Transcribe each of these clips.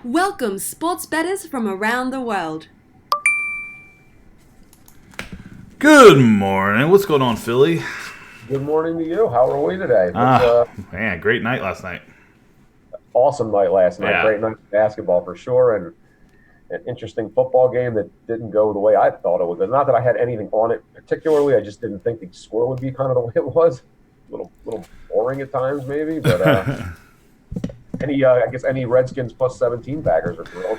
Welcome, sports bettors from around the world. Good morning. What's going on, Philly? Good morning to you. How are we today? Man, great night last night. Awesome night last night. Yeah. Great night of basketball for sure, and an interesting football game that didn't go the way I thought it would. Not that I had anything on it particularly. I just didn't think the score would be kind of the way it was. A little boring at times, maybe. But any Redskins plus 17 baggers are thrilled.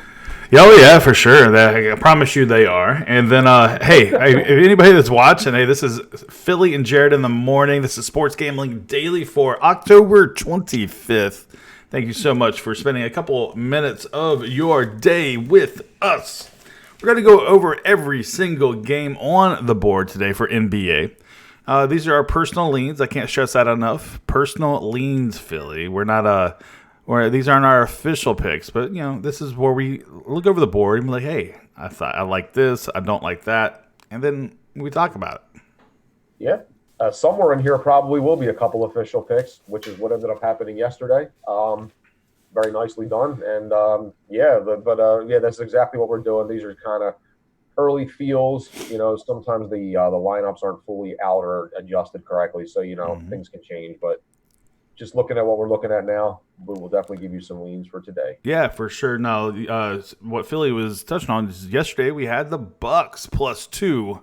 Oh, yeah, for sure. I promise you they are. And then, hey, if anybody that's watching, hey, this is Philly and Jared in the morning. This is Sports Gambling Daily for October 25th. Thank you so much for spending a couple minutes of your day with us. We're going to go over every single game on the board today for NBA. These are our personal leans. I can't stress that enough. Personal leans, Philly. These aren't our official picks, but this is where we look over the board and be like, hey, I like this, I don't like that, and then we talk about it. Yeah. Somewhere in here probably will be a couple official picks, which is what ended up happening yesterday. Very nicely done. And that's exactly what we're doing. These are kind of early feels. Sometimes the lineups aren't fully out or adjusted correctly, so things can change. But just looking at what we're looking at now, we will definitely give you some leans for today. Yeah, for sure. Now, what Philly was touching on is yesterday we had the Bucks +2.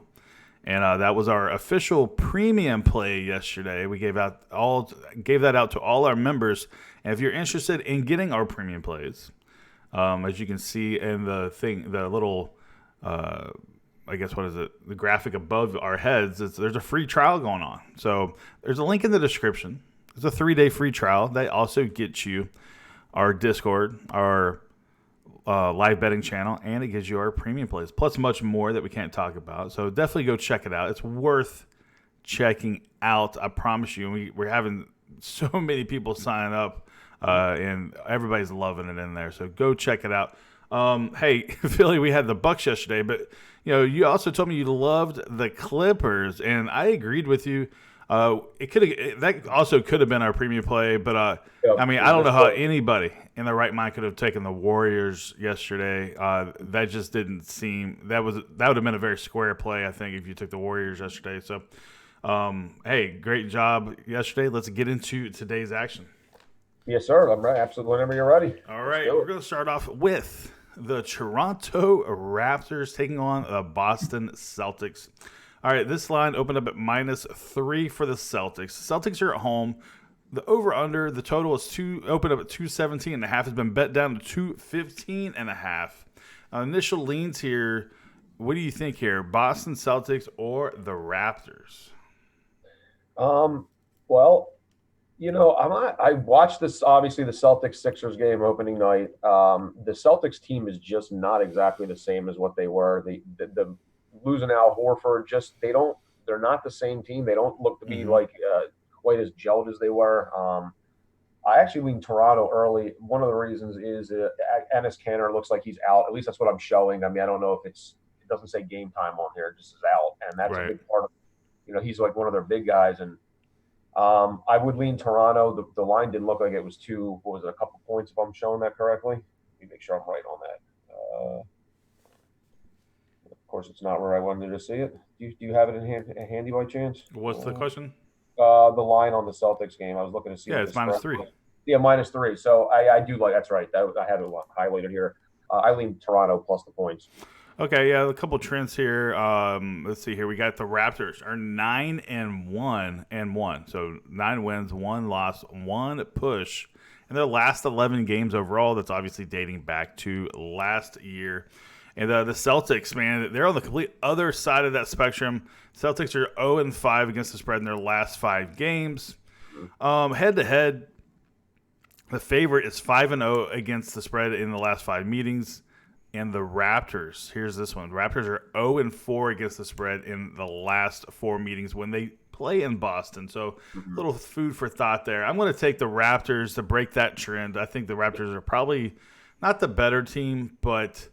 And that was our official premium play yesterday. We gave that out to all our members. And if you're interested in getting our premium plays, as you can see in the little, I guess what is it? The graphic above our heads. There's a free trial going on. So there's a link in the description. It's a 3-day free trial. They also get you our Discord, our live betting channel, and it gives you our premium plays, plus much more that we can't talk about. So definitely go check it out. It's worth checking out. I promise you. We're having so many people sign up, and everybody's loving it in there. So go check it out. Hey, Philly, we had the Bucks yesterday, but you also told me you loved the Clippers, and I agreed with you. That also could have been our premium play, but I don't know how anybody in their right mind could have taken the Warriors yesterday. That just didn't seem that would have been a very square play, I think, if you took the Warriors yesterday. So, hey, great job yesterday. Let's get into today's action. Yes, sir. I'm ready. Absolutely, whenever you're ready. All right, we're going to start off with the Toronto Raptors taking on the Boston Celtics. All right, this line opened up at -3 for the Celtics. The Celtics are at home. The over-under, the total is opened up at 217.5. Has been bet down to 215.5. Initial leans here, what do you think here? Boston Celtics or the Raptors? Well, I watched this, obviously, the Celtics-Sixers game opening night. The Celtics team is just not exactly the same as what they were. The losing Al Horford, they're not the same team. They don't look to be quite as gelled as they were. I actually lean Toronto early. One of the reasons is Enes Kanter looks like he's out. At least that's what I'm showing. I mean, I don't know if it doesn't say game time on here. It just is out. And that's right. A big part of, he's like one of their big guys. And I would lean Toronto. The line didn't look like it was a couple points if I'm showing that correctly. Let me make sure I'm right on that. Of course, it's not where I wanted to see it. Do you have it in handy by chance? What's the question? The line on the Celtics game. I was looking to see. Yeah, it's -3. Yeah, -3. So I do like. That's right. I had it highlighted here. I lean Toronto plus the points. Okay, yeah, a couple trends here. Let's see here. We got the Raptors are 9-1. So 9 wins, 1 loss, 1 push. In their last 11 games overall, that's obviously dating back to last year. And the Celtics, man, they're on the complete other side of that spectrum. Celtics are 0-5 against the spread in their last 5 games. Head-to-head, the favorite is 5-0 against the spread in the last 5 meetings. And the Raptors, here's this one. Raptors are 0-4 against the spread in the last 4 meetings when they play in Boston. So a little food for thought there. I'm going to take the Raptors to break that trend. I think the Raptors are probably not the better team, but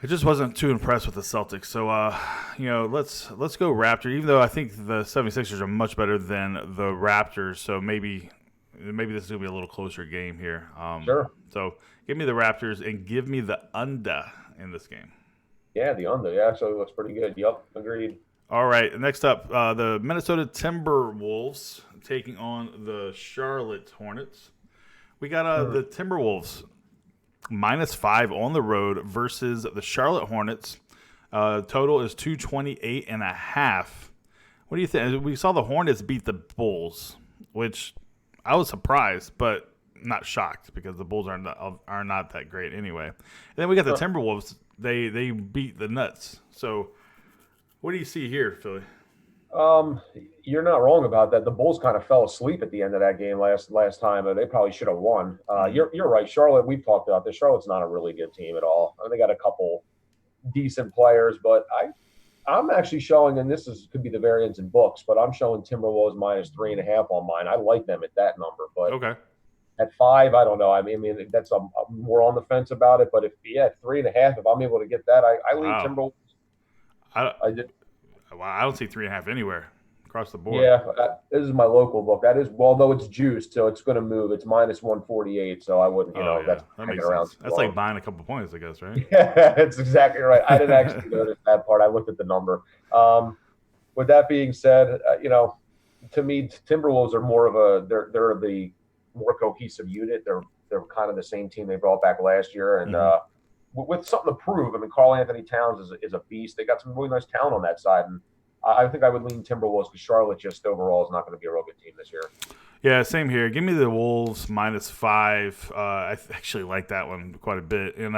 I just wasn't too impressed with the Celtics. So, let's go Raptors, even though I think the 76ers are much better than the Raptors. So maybe maybe this is going to be a little closer game here. Sure. So give me the Raptors and give me the under in this game. Yeah, the under. Yeah, actually looks pretty good. Yep, agreed. All right, next up, the Minnesota Timberwolves taking on the Charlotte Hornets. We got the Timberwolves -5 on the road versus the Charlotte Hornets. Total is 228.5. What do you think? We saw the Hornets beat the Bulls, which I was surprised, but not shocked because the Bulls are not that great anyway. And then we got the Timberwolves. They beat the Nuts. So what do you see here, Philly? You're not wrong about that. The Bulls kind of fell asleep at the end of that game last time. They probably should have won. You're right. Charlotte, we've talked about this. Charlotte's not a really good team at all. They got a couple decent players, but I'm actually showing, and could be the variance in books, but I'm showing Timberwolves -3.5 on mine. I like them at that number, but Okay. at 5, I don't know. I mean, that's I'm more on the fence about it. But if 3.5, if I'm able to get that, I lean Wow. Timberwolves. I did. Well, I don't see 3.5 anywhere across the board. Yeah, this is my local book. That is, although it's juiced, so it's going to move. It's -148, so I wouldn't, That hanging makes around sense. That's like buying a couple points, I guess, right? Yeah, that's exactly right. I didn't actually notice that part. I looked at the number. With that being said, to me, Timberwolves are more of they're the more cohesive unit. They're kind of the same team they brought back last year, and with something to prove. I mean, Karl Anthony Towns is a beast. They got some really nice talent on that side, and I think I would lean Timberwolves because Charlotte just overall is not going to be a real good team this year. Yeah, same here. Give me the Wolves -5. I actually like that one quite a bit. And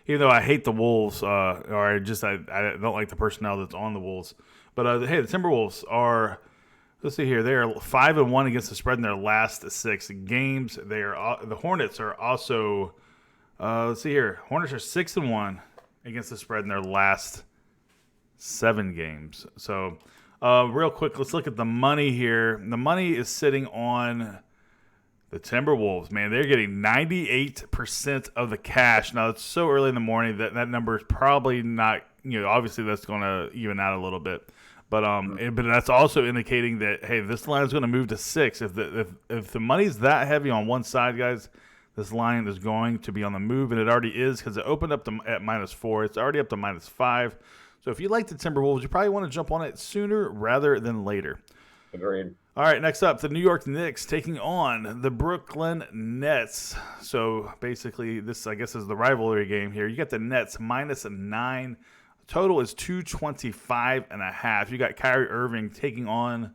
even though I hate the Wolves, or I don't like the personnel that's on the Wolves, but hey, the Timberwolves are. Let's see here. They are 5-1 against the spread in their last 6 games. The Hornets are also. Let's see here. Hornets are 6-1 against the spread in their last 7 games. So, real quick, let's look at the money here. The money is sitting on the Timberwolves. Man, they're getting 98% of the cash. Now, it's so early in the morning that number is probably not. Obviously that's going to even out a little bit. But but that's also indicating that, hey, this line is going to move to 6. If the money's that heavy on one side, guys, this line is going to be on the move, and it already is because it opened up at -4. It's already up to -5. So if you like the Timberwolves, you probably want to jump on it sooner rather than later. Agreed. All right, next up, the New York Knicks taking on the Brooklyn Nets. So basically, this, I guess, is the rivalry game here. You got the Nets -9. Total is 225.5. You got Kyrie Irving taking on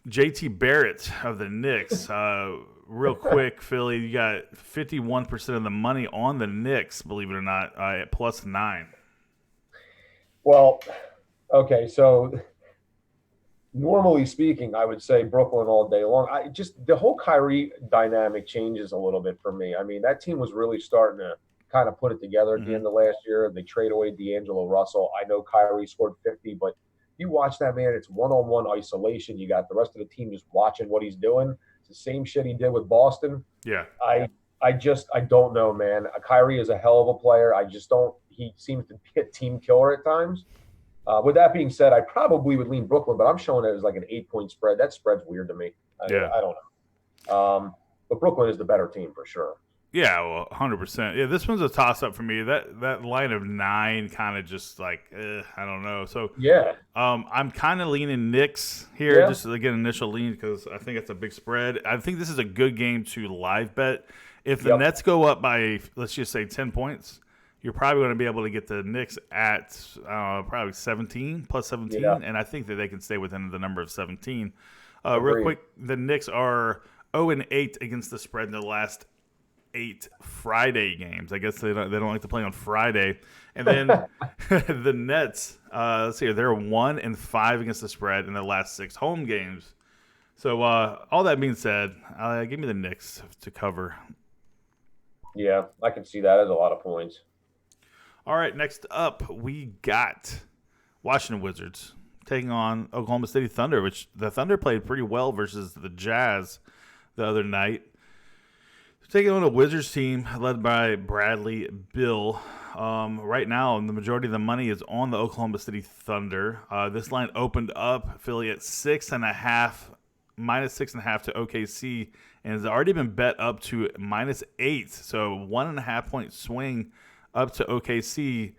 JT Barrett of the Knicks. Real quick, Philly, you got 51% of the money on the Knicks, believe it or not, at +9. Well, okay, so normally speaking, I would say Brooklyn all day long. The whole Kyrie dynamic changes a little bit for me. I mean, that team was really starting to kind of put it together at the end of last year. They trade away D'Angelo Russell. I know Kyrie scored 50, but you watch that man, it's one-on-one isolation. You got the rest of the team just watching what he's doing. It's the same shit he did with Boston. Yeah. I don't know, man. Kyrie is a hell of a player. He seems to be a team killer at times. With that being said, I probably would lean Brooklyn, but I'm showing it as like an 8-point spread. That spread's weird to me. I don't know. But Brooklyn is the better team for sure. Yeah, well, 100%. Yeah, this one's a toss-up for me. That line of 9 kind of just like, I don't know. So yeah, I'm kind of leaning Knicks here, Yeah. just to get an initial lean because I think it's a big spread. I think this is a good game to live bet. If the Nets go up by, let's just say 10 points, you're probably going to be able to get the Knicks at probably 17, +17, Yeah. and I think that they can stay within the number of 17. Agreed. Real quick, the Knicks are 0-8 against the spread in their last 8 Friday games. I guess they don't like to play on Friday. And then the Nets, let's see, they're 1-5 against the spread in their last 6 home games. So all that being said, give me the Knicks to cover. Yeah, I can see that as a lot of points. All right, next up, we got Washington Wizards taking on Oklahoma City Thunder, which the Thunder played pretty well versus the Jazz the other night. Taking on a Wizards team led by Bradley Beal. Right now, the majority of the money is on the Oklahoma City Thunder. This line opened up, Philly, at 6.5 minus 6.5 to OKC, and has already been bet up to -8. So 1.5 point swing up to OKC.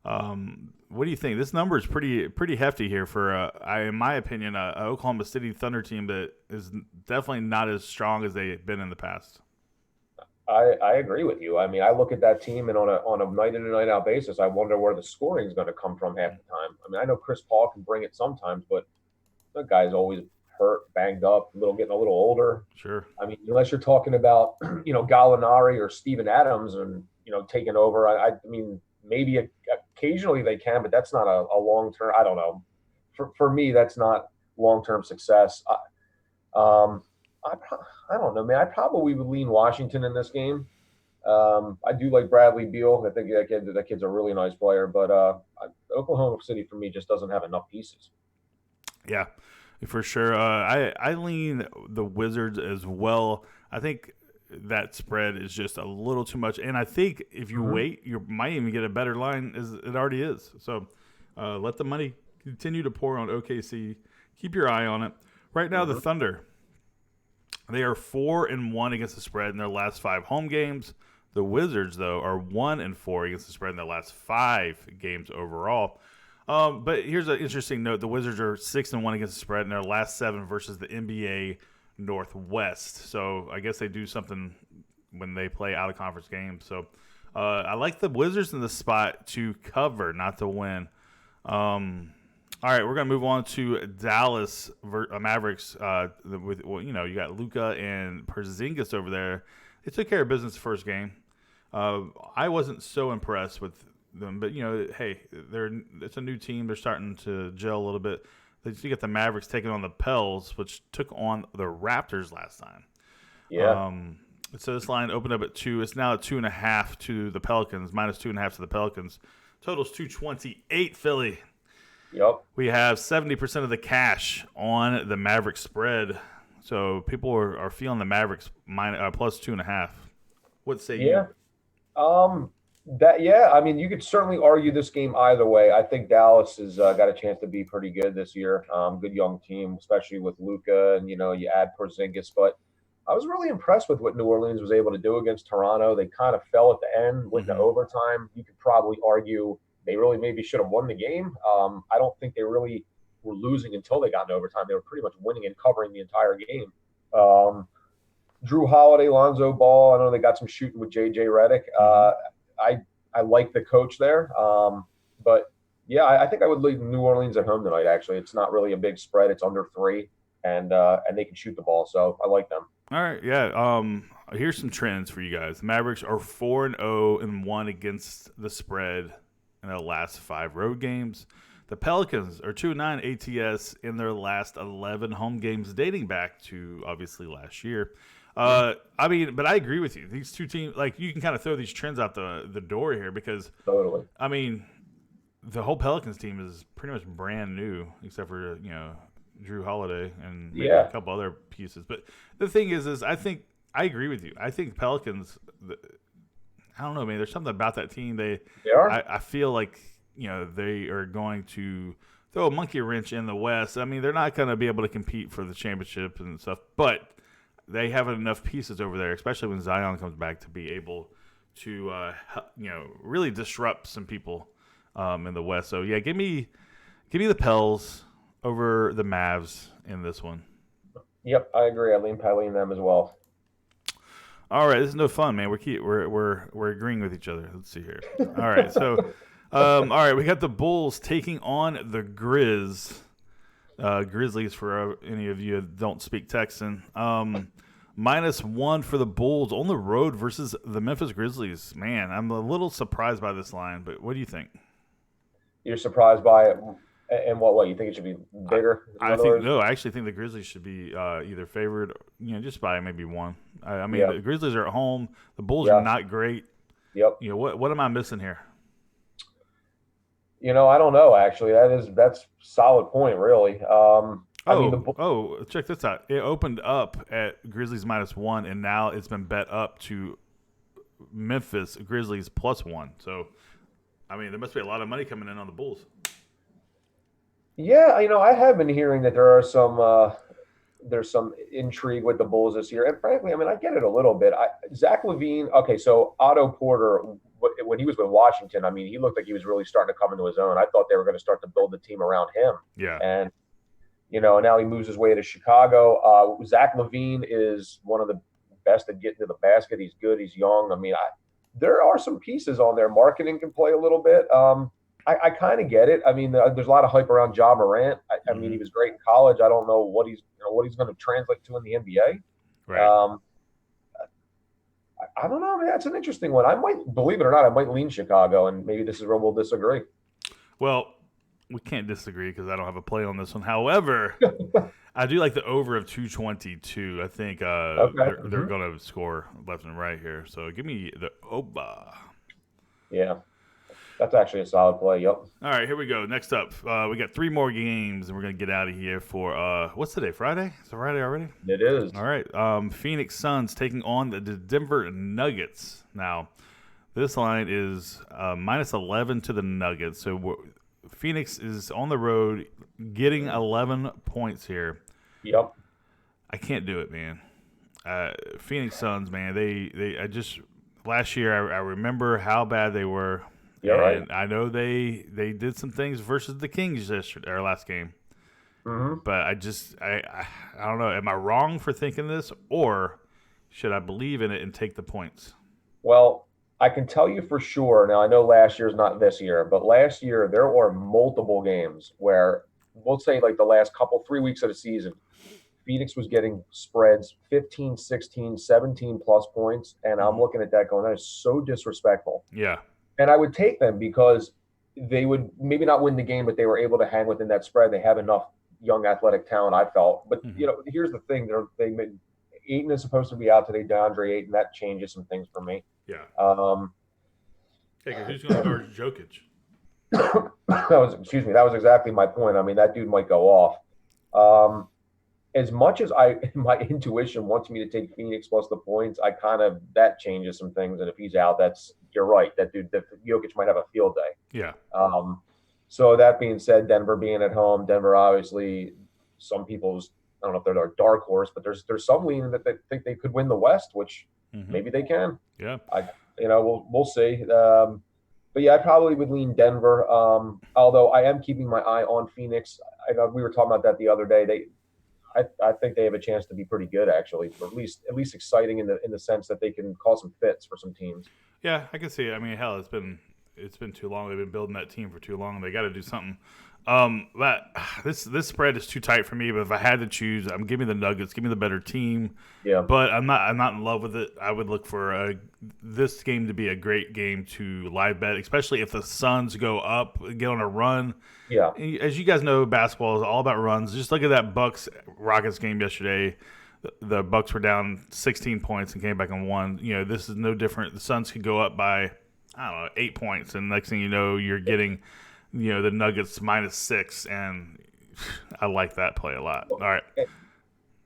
What do you think? This number is pretty hefty here for, in my opinion, a Oklahoma City Thunder team that is definitely not as strong as they've been in the past. I agree with you. I mean, I look at that team, and on a night in and night out basis, I wonder where the scoring is going to come from half the time. I mean, I know Chris Paul can bring it sometimes, but the guy's always hurt, banged up, getting a little older. Sure. I mean, unless you're talking about Gallinari or Steven Adams and taking over. I mean, maybe occasionally they can, but that's not a long term. I don't know. For me, that's not long term success. I don't know, man. I probably would lean Washington in this game. I do like Bradley Beal. I think that kid's a really nice player, but Oklahoma City for me just doesn't have enough pieces. Yeah, for sure. I lean the Wizards as well. I think that spread is just a little too much, and I think if you wait, you might even get a better line as it already is. So let the money continue to pour on OKC. Keep your eye on it. Right now, the Thunder, they are 4-1 against the spread in their last 5 home games. The Wizards, though, are 1-4 against the spread in their last 5 games overall. But here's an interesting note: the Wizards are 6-1 against the spread in their last 7 versus the NBA Northwest. So I guess they do something when they play out of conference games. So I like the Wizards in the spot to cover, not to win. All right, we're gonna move on to Dallas Mavericks. You got Luka and Porzingis over there. They took care of business the first game. I wasn't so impressed with them, but hey, it's a new team. They're starting to gel a little bit. You got the Mavericks taking on the Pels, which took on the Raptors last time. Yeah. So this line opened up at 2. It's now at 2.5 to the Pelicans, minus 2.5 to the Pelicans. Total's 228. Philly. Yep. We have 70% of the cash on the Mavericks spread, so people are feeling the Mavericks plus 2.5. What say you? I mean, you could certainly argue this game either way. I think Dallas has got a chance to be pretty good this year. Good young team, especially with Luka, and you add Porzingis. But I was really impressed with what New Orleans was able to do against Toronto. They kind of fell at the end, went to overtime. You could probably argue they really maybe should have won the game. I don't think they really were losing until they got in overtime. They were pretty much winning and covering the entire game. Drew Holiday, Lonzo Ball. I know they got some shooting with J.J. Redick. I like the coach there. But, yeah, I think I would leave New Orleans at home tonight, actually. It's not really a big spread. It's under 3, and they can shoot the ball. So I like them. All right, yeah. Here's some trends for you guys. The Mavericks are 4-0-1 against the spread in their last 5 road games. The Pelicans are 2-9 ATS in their last 11 home games, dating back to obviously last year. But I agree with you. These two teams, you can kind of throw these trends out the door here because, totally. I mean, the whole Pelicans team is pretty much brand new, except for Drew Holiday and maybe a couple other pieces. But the thing is I think I agree with you. I think Pelicans. I don't know, man. There's something about that team. They are. I feel like they are going to throw a monkey wrench in the West. I mean, they're not going to be able to compete for the championship and stuff, but they have enough pieces over there, especially when Zion comes back, to be able to really disrupt some people in the West. So yeah, give me the Pels over the Mavs in this one. Yep, I agree. I lean them as well. All right, this is no fun, man. We're agreeing with each other. Let's see here. All right, so all right, we got the Bulls taking on the Griz. Grizzlies, for any of you that don't speak Texan. -1 for the Bulls on the road versus the Memphis Grizzlies. Man, I'm a little surprised by this line, but what do you think? You're surprised by it? And what? You think it should be bigger? I actually think the Grizzlies should be either favored, just by maybe 1. I mean, the Grizzlies are at home. The Bulls are not great. Yep. What am I missing here? I don't know. Actually, that's a solid point, really. Check this out. It opened up at Grizzlies -1, and now it's been bet up to Memphis Grizzlies +1. So, I mean, there must be a lot of money coming in on the Bulls. Yeah, I have been hearing that there are some there's some intrigue with the Bulls this year. And frankly, I mean, I get it a little bit. Zach LaVine, okay, so Otto Porter, when he was with Washington, I mean, he looked like he was really starting to come into his own. I thought they were going to start to build the team around him. Yeah. And, now he moves his way to Chicago. Zach LaVine is one of the best at getting to the basket. He's good. He's young. I mean, there are some pieces on there. Marketing can play a little bit. I kind of get it. I mean, there's a lot of hype around Ja Morant. I mean, he was great in college. I don't know what he's going to translate to in the NBA. Right. I don't know, man. That's an interesting one. I might, believe it or not, I might lean Chicago, and maybe this is where we'll disagree. Well, we can't disagree because I don't have a play on this one. However, I do like the over of 222. I think they're going to score left and right here. So give me the Oba. Yeah. That's actually a solid play. Yep. All right, here we go. Next up, we got 3 more games, and we're going to get out of here for what's today? Friday? Is it Friday already? It is. All right. Phoenix Suns taking on the Denver Nuggets. Now, this line is minus 11 to the Nuggets. So Phoenix is on the road getting 11 points here. Yep. I can't do it, man. Phoenix Suns, man, I just last year I remember how bad they were. Yeah, right. I know they did some things versus the Kings yesterday, our last game. Mm-hmm. But I don't know. Am I wrong for thinking this, or should I believe in it and take the points? Well, I can tell you for sure. Now, I know last year's not this year, but last year there were multiple games where, we'll say like the last 3 weeks of the season, Phoenix was getting spreads 15, 16, 17 plus points. And I'm looking at that going, that is so disrespectful. Yeah. And I would take them because they would maybe not win the game, but they were able to hang within that spread. They have enough young athletic talent, I felt. But, here's the thing. Ayton is supposed to be out today, DeAndre Ayton. That changes some things for me. Yeah. Hey, who's going to guard Jokic? That was exactly my point. I mean, that dude might go off. As much as my intuition wants me to take Phoenix plus the points, that changes some things. And if he's out, you're right. That dude, Jokic might have a field day. Yeah. So that being said, Denver being at home, Denver obviously, some people's, I don't know if they're a dark horse, but there's some leaning that they think they could win the West, which maybe they can. Yeah. We'll see. But yeah, I probably would lean Denver. Although I am keeping my eye on Phoenix. I know we were talking about that the other day. I think they have a chance to be pretty good, actually, or at least exciting in the sense that they can cause some fits for some teams. Yeah, I can see it. I mean, hell, it's been too long. They've been building that team for too long. They got to do something. But this spread is too tight for me. But if I had to choose, I'm giving the Nuggets. Give me the better team. Yeah. But I'm not in love with it. I would look for this game to be a great game to live bet, especially if the Suns go up, get on a run. Yeah. As you guys know, basketball is all about runs. Just look at that Bucks Rockets game yesterday. The Bucks were down 16 points and came back and won. This is no different. The Suns could go up by 8 points, and next thing you know, you're getting the Nuggets -6, and I like that play a lot. All right.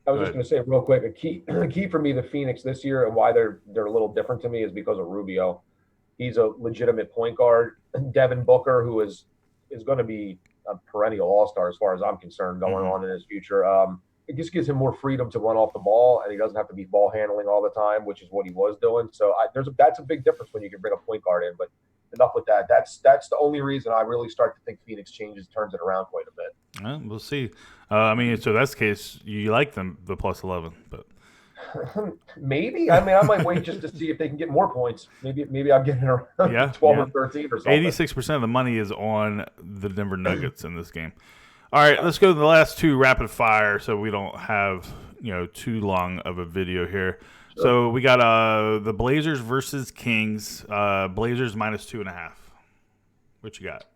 I was just going to say real quick, a key for me to Phoenix this year and why they're a little different to me is because of Rubio. He's a legitimate point guard. Devin Booker, who is going to be a perennial all-star as far as I'm concerned going on in his future. It just gives him more freedom to run off the ball, and he doesn't have to be ball handling all the time, which is what he was doing. So that's a big difference when you can bring a point guard in. But enough with that. That's the only reason I really start to think Phoenix turns it around quite a bit. We'll see. So that's the case. You like them, the plus 11, but maybe. I mean, I might wait just to see if they can get more points. Maybe I'll get around 12 or 13 or something. 86% of the money is on the Denver Nuggets in this game. All right, let's go to the last two rapid fire, so we don't have too long of a video here. Sure. So we got the Blazers versus Kings. Blazers -2.5. What you got?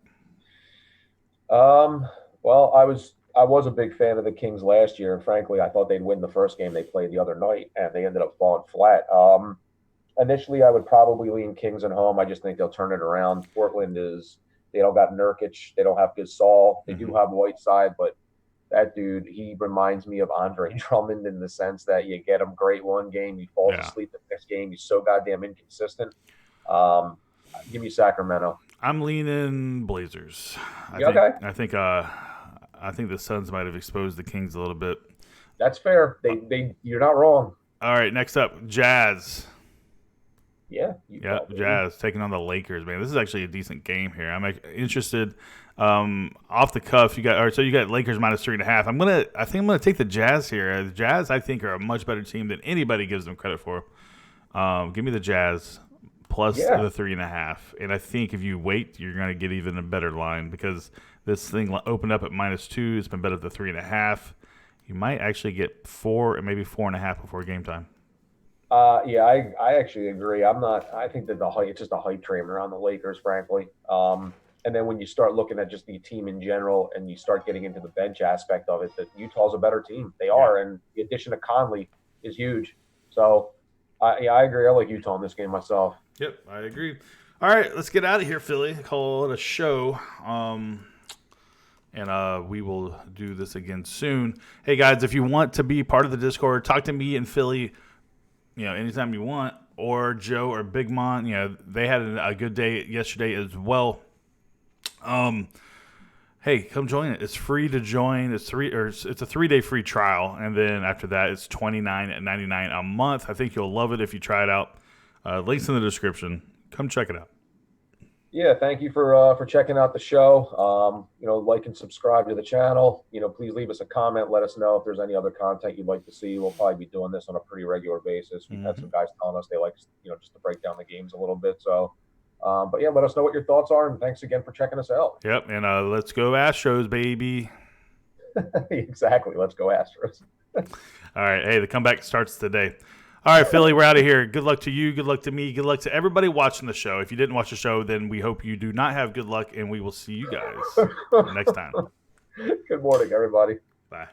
Well, I was a big fan of the Kings last year, and frankly, I thought they'd win the first game they played the other night, and they ended up falling flat. Initially, I would probably lean Kings at home. I just think they'll turn it around. Portland they don't got Nurkic, they don't have Gasol. They do have Whiteside, but that dude, he reminds me of Andre Drummond in the sense that you get him great one game, you fall asleep the next game. He's so goddamn inconsistent. Give me Sacramento. I'm leaning Blazers. I think the Suns might have exposed the Kings a little bit. That's fair. You're not wrong. All right, next up, Jazz. Yeah. Jazz taking on the Lakers, man. This is actually a decent game here. I'm interested. Off the cuff, you got Lakers -3.5. I think I'm gonna take the Jazz here. The Jazz, I think, are a much better team than anybody gives them credit for. Give me the Jazz plus the 3.5. And I think if you wait, you're gonna get even a better line because this thing opened up at -2. It's been bet at the 3.5. You might actually get 4 and maybe 4.5 before game time. I actually agree. I think that it's just a hype train around the Lakers, frankly. And then when you start looking at just the team in general and you start getting into the bench aspect of it, that Utah's a better team. They are. And the addition of Conley is huge. So, I agree. I like Utah in this game myself. Yep, I agree. All right, let's get out of here, Philly. Call it a show. And we will do this again soon. Hey, guys, if you want to be part of the Discord, talk to me and Philly, anytime you want, or Joe or Big Mon. They had a good day yesterday as well. Hey, come join it. It's free to join. It's a 3-day free trial, and then after that, it's $29.99 a month. I think you'll love it if you try it out. Links in the description. Come check it out. Yeah, thank you for checking out the show. Like and subscribe to the channel. Please leave us a comment. Let us know if there's any other content you'd like to see. We'll probably be doing this on a pretty regular basis. We've had some guys telling us they like, just to break down the games a little bit. So, but yeah, let us know what your thoughts are. And thanks again for checking us out. Yep. And let's go Astros, baby. Exactly. Let's go Astros. All right. Hey, the comeback starts today. All right, Philly, we're out of here. Good luck to you. Good luck to me. Good luck to everybody watching the show. If you didn't watch the show, then we hope you do not have good luck, and we will see you guys next time. Good morning, everybody. Bye.